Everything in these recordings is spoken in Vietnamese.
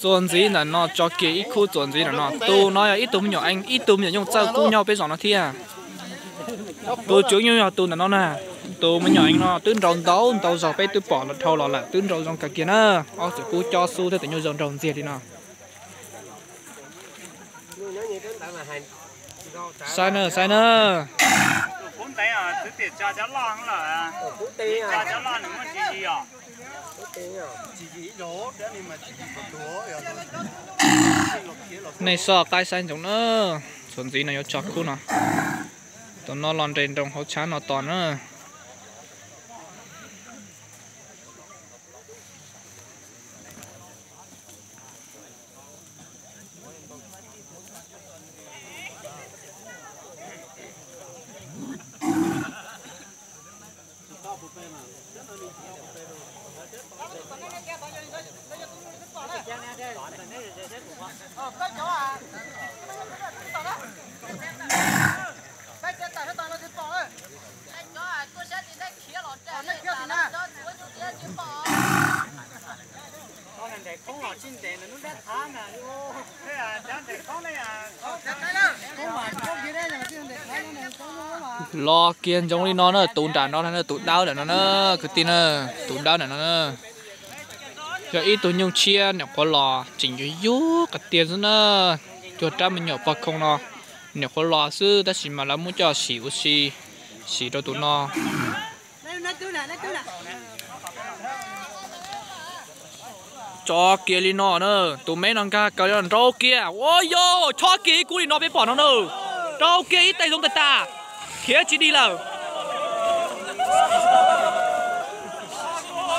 chuẩn gì là nó cho kia ít khu chuẩn gì là nó tu nói ít tụm nhỏ anh ít tụm nhỏ nhung sao cu nhau bây giờ nó thia tu chủ nhau tu là nó nè tu mới nhỏ anh nó tướng rồng tàu giờ bây tôi bỏ là thâu là tướng rồng trong cả kia nữa ó sẽ cu cho su thế tự nhiên rồng gì thì nó sai nữa đấy à, thứ tiệt cha cháu lo là cha cháu lo nó muốn gì à? Chỉ đó, để mình mà chỉ có này sọ tai xanh giống nó, chuẩn gì này nó chọc khu nó, tụi nó lon trên trong hố chán nó toàn nữa. Lo kiên giống đi nó nữa tụt đàn nó nữa tụt đau để nó nữa cứ tin nữa tụt đau để nó nữa rồi ít tụi nhung chia nhỏ có lò chỉnh cho yếu cái tiền nữa cho trăm mình nhỏ bạc không nó nhỏ có lò sư ta chỉ mà là muốn cho xỉ cho tụi nó cho kia đi nó nữa tụi mấy nàng ca cái đàn rau kia ôi yo cho kia cú đi nó bị bỏ nó nữa rau kia ít tay giống ta kia chỉ đi là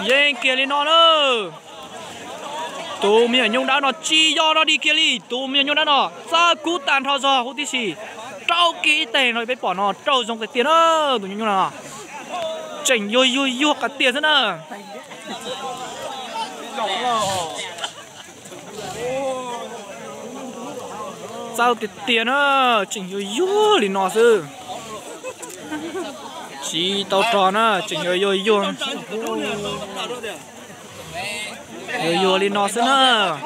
yên kia đi nó nữa tụi mình nhung đã nó chi do nó đi kia đi tụi mình nhung đã nó sao cú tàn thao giờ hút tí xì rau kia tay nó bị bỏ nó rau giống cái tiền nữa tụi nhung nào chỉnh yo cả tiền thế nữa sao tiền á chỉnh yo liền nó sư chỉ tao tròn á chỉnh yo liền nó sư nữa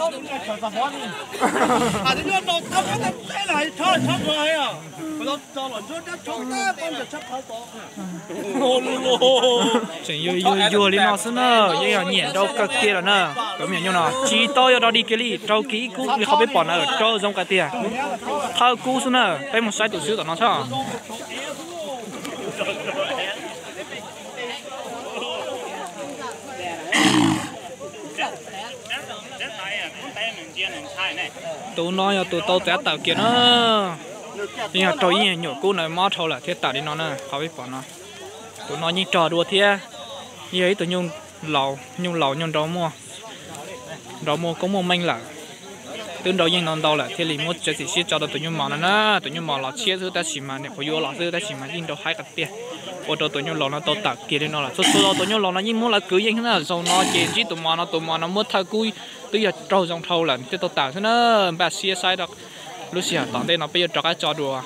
chỉnh yo liền nó sư nữa vậy là nhện đâu cả kia là nữa có miệng nhau nào chỉ tao ở đó đi kia đi trâu kỹ cú thì không biết bỏ nữa trâu giống cả tiền thao cú sư nữa phải một sai tổ sư của nó sao tụi nó tụi tao té tạo kia nó nhưng mà trâu như nhiều cú này mót thâu là thiết tạo đi nó nè không biết bỏ nó tụi nó như trò đùa thế như ấy tụi nhung lẩu nhung đó mua có mua manh là tương đối như non đâu là thế liền mua chỉ xí cho tụi nhung mỏ nó tụi nhung mỏ là chia thứ ta chỉ mà này có vô là thứ ta chỉ mà in đâu hai cái tiền ô tô tụi nhung lẩu nó tao tạo kia đi nó là số tụi nhung lẩu nó như mua là cứ như thế nào sau nó chỉ chỉ tụi mỏ nó mua thay cùi bây giờ trâu trong thâu là cái tao tạo thế nó bà xia sai được lúc xia tao đây nó bây giờ cho cái cho đùa